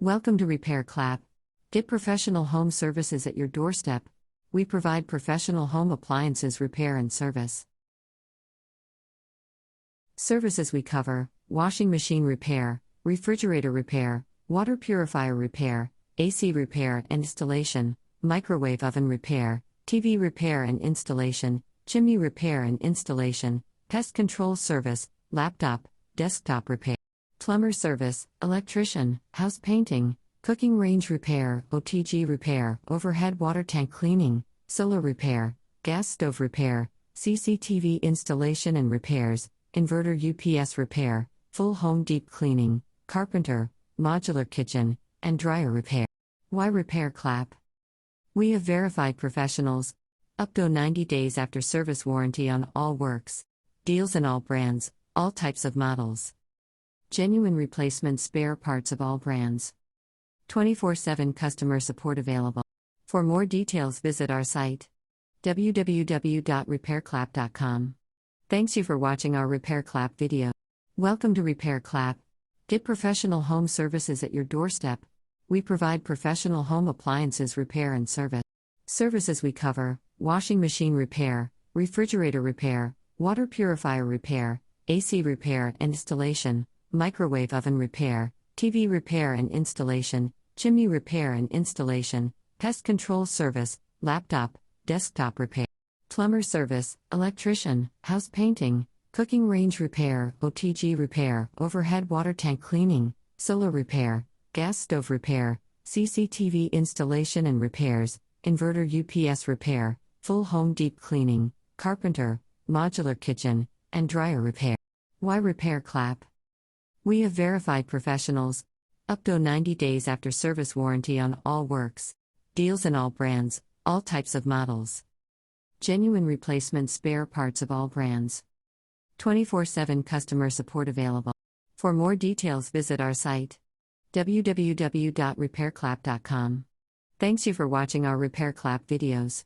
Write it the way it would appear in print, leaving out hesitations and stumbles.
Welcome to RepairClap. Get professional home services at your doorstep. We provide professional home appliances repair and service. Services we cover: washing machine repair, refrigerator repair, water purifier repair, AC repair and installation, microwave oven repair, TV repair and installation, chimney repair and installation, pest control service, laptop, desktop repair, plumber service, electrician, house painting, cooking range repair, OTG repair, overhead water tank cleaning, solar repair, gas stove repair, CCTV installation and repairs, Inverter UPS Repair, full home deep cleaning, Carpenter, Modular Kitchen, and dryer repair. Why RepairClap? We have verified professionals. Upto 90 days after service warranty on all works. Deals in all brands, all types of models. Genuine replacement spare parts of all brands. 24/7 customer support available. For more details, visit our site www.repairclap.com. Thanks you for watching our RepairClap video. Welcome to RepairClap. Get professional home services at your doorstep. We provide professional home appliances repair and service. Services we cover: washing machine repair, refrigerator repair, water purifier repair, AC repair and installation, microwave oven repair, TV repair and installation, chimney repair and installation, pest control service, laptop, desktop repair, plumber service, electrician, house painting, cooking range repair, OTG repair, overhead water tank cleaning, solar repair, gas stove repair, CCTV installation and repairs, Inverter UPS Repair, full home deep cleaning, Carpenter, Modular Kitchen, and dryer repair. Why RepairClap? We have verified professionals. Upto 90 days after service warranty on all works. Deals in all brands, all types of models. Genuine replacement spare parts of all brands. 24/7 customer support available. For more details, visit our site www.repairclap.com. Thanks you for watching our RepairClap videos.